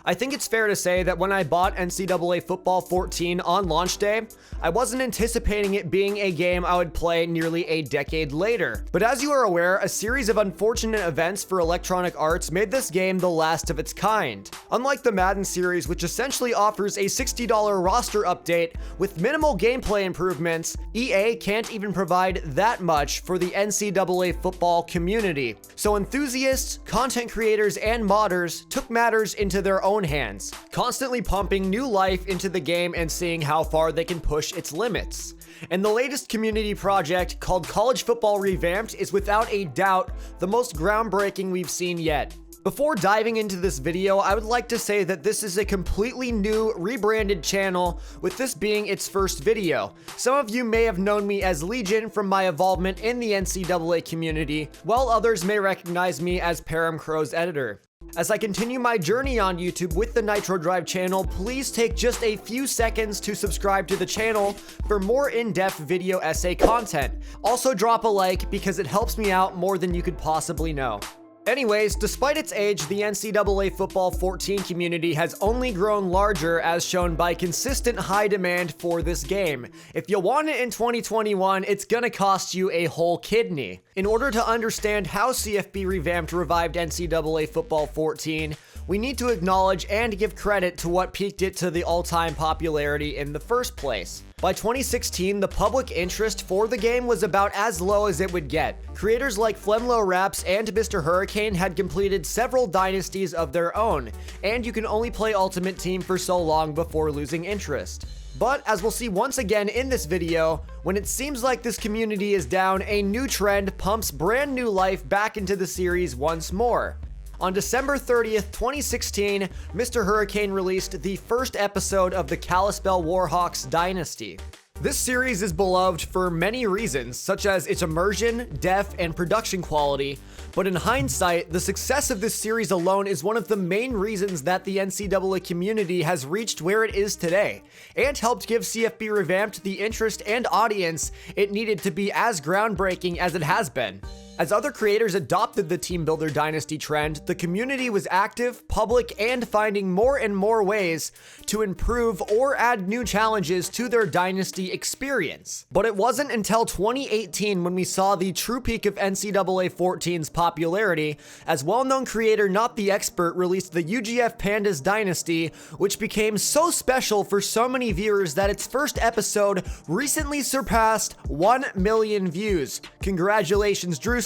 I think it's fair to say that when I bought NCAA Football 14 on launch day, I wasn't anticipating it being a game I would play nearly a decade later. But as you are aware, a series of unfortunate events for Electronic Arts made this game the last of its kind. Unlike the Madden series, which essentially offers a $60 roster update with minimal gameplay improvements, EA can't even provide that much for the NCAA Football community. So enthusiasts, content creators, and modders took matters into their own hands, constantly pumping new life into the game and seeing how far they can push its limits. And the latest community project, called College Football Revamped, is without a doubt the most groundbreaking we've seen yet. Before diving into this video, I would like to say that this is a completely new, rebranded channel, with this being its first video. Some of you may have known me as Legion from my involvement in the NCAA community, while others may recognize me as Param Crow's editor. As I continue my journey on YouTube with the Nitro Drive channel, please take just a few seconds to subscribe to the channel for more in-depth video essay content. Also drop a like because it helps me out more than you could possibly know. Anyways, despite its age, the NCAA Football 14 community has only grown larger, as shown by consistent high demand for this game. If you want it in 2021, it's gonna cost you a whole kidney. In order to understand how CFB Revamped revived NCAA Football 14, we need to acknowledge and give credit to what piqued it to the all-time popularity in the first place. By 2016, the public interest for the game was about as low as it would get. Creators like Flemlo Raps and Mr. Hurricane had completed several dynasties of their own, and you can only play Ultimate Team for so long before losing interest. But as we'll see once again in this video, when it seems like this community is down, a new trend pumps brand new life back into the series once more. On December 30th, 2016, Mr. Hurricane released the first episode of the Kalispell Warhawks Dynasty. This series is beloved for many reasons, such as its immersion, depth, and production quality, but in hindsight, the success of this series alone is one of the main reasons that the NCAA community has reached where it is today, and helped give CFB Revamped the interest and audience it needed to be as groundbreaking as it has been. As other creators adopted the team builder dynasty trend, the community was active, public, and finding more and more ways to improve or add new challenges to their dynasty experience. But it wasn't until 2018 when we saw the true peak of NCAA 14's popularity, as well-known creator Not the Expert released the UGF Pandas Dynasty, which became so special for so many viewers that its first episode recently surpassed 1 million views. Congratulations, Drew.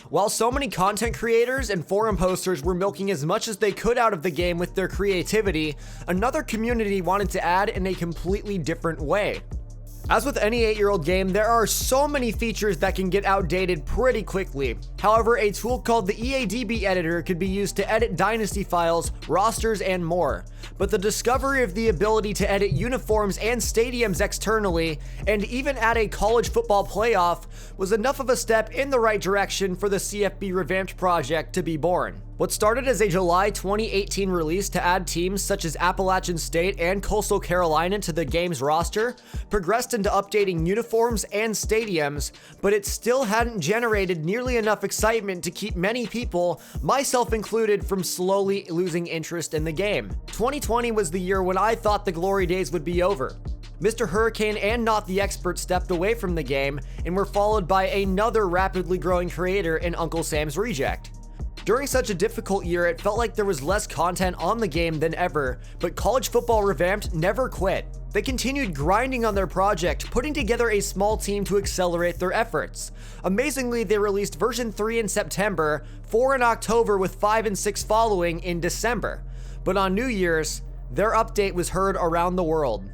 While so many content creators and forum posters were milking as much as they could out of the game with their creativity, another community wanted to add in a completely different way. As with any 8-year-old game, there are so many features that can get outdated pretty quickly. However, a tool called the EADB Editor could be used to edit dynasty files, rosters, and more. But the discovery of the ability to edit uniforms and stadiums externally, and even add a college football playoff, was enough of a step in the right direction for the CFB Revamped project to be born. What started as a July 2018 release to add teams such as Appalachian State and Coastal Carolina to the game's roster progressed into updating uniforms and stadiums, but it still hadn't generated nearly enough excitement to keep many people, myself included, from slowly losing interest in the game. 2020 was the year when I thought the glory days would be over. Mr. Hurricane and Not the Expert stepped away from the game and were followed by another rapidly growing creator in Uncle Sam's Reject. During such a difficult year, it felt like there was less content on the game than ever, but College Football Revamped never quit. They continued grinding on their project, putting together a small team to accelerate their efforts. Amazingly, they released version 3 in September, 4 in October, with 5 and 6 following in December. But on New Year's, their update was heard around the world.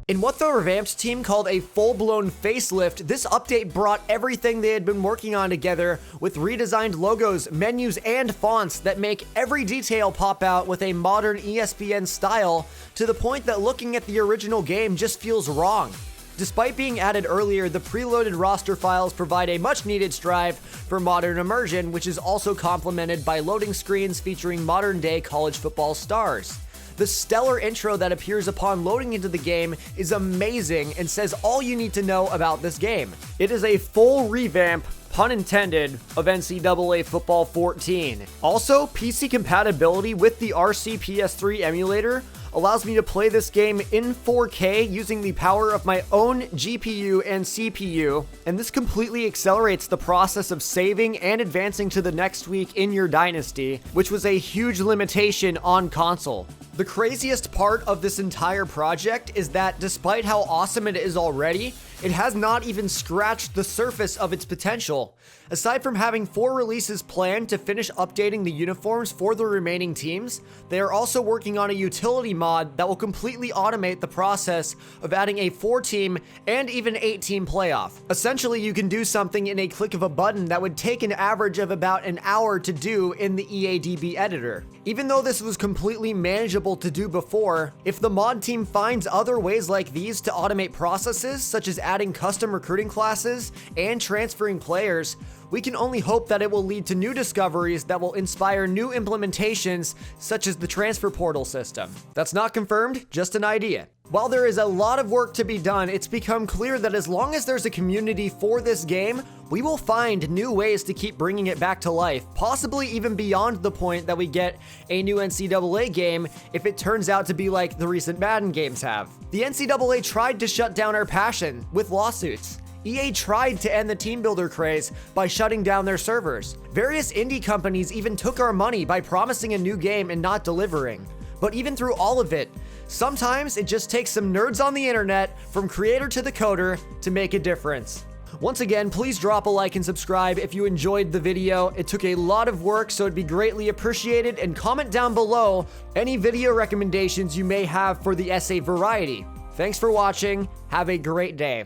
In what the Revamped team called a full-blown facelift, this update brought everything they had been working on together with redesigned logos, menus, and fonts that make every detail pop out with a modern ESPN style, to the point that looking at the original game just feels wrong. Despite being added earlier, the preloaded roster files provide a much-needed strive for modern immersion, which is also complemented by loading screens featuring modern-day college football stars. The stellar intro that appears upon loading into the game is amazing and says all you need to know about this game. It is a full revamp pun intended, of NCAA Football 14. Also, PC compatibility with the RCPS3 emulator allows me to play this game in 4K using the power of my own GPU and CPU, and this completely accelerates the process of saving and advancing to the next week in your dynasty, which was a huge limitation on console. The craziest part of this entire project is that despite how awesome it is already, it has not even scratched the surface of its potential. Aside from having 4 releases planned to finish updating the uniforms for the remaining teams, they are also working on a utility mod that will completely automate the process of adding a 4-team and even 8-team playoff. Essentially, you can do something in a click of a button that would take an average of about an hour to do in the EADB Editor. Even though this was completely manageable to do before, if the mod team finds other ways like these to automate processes, such as adding custom recruiting classes and transferring players, we can only hope that it will lead to new discoveries that will inspire new implementations, such as the transfer portal system. That's not confirmed, just an idea. While there is a lot of work to be done, it's become clear that as long as there's a community for this game, we will find new ways to keep bringing it back to life, possibly even beyond the point that we get a new NCAA game if it turns out to be like the recent Madden games have. The NCAA tried to shut down our passion with lawsuits. EA tried to end the team builder craze by shutting down their servers. Various indie companies even took our money by promising a new game and not delivering. But even through all of it, sometimes it just takes some nerds on the internet, from creator to the coder, to make a difference. Once again, please drop a like and subscribe if you enjoyed the video. It took a lot of work, so it'd be greatly appreciated, and comment down below any video recommendations you may have for the essay variety. Thanks for watching. Have a great day.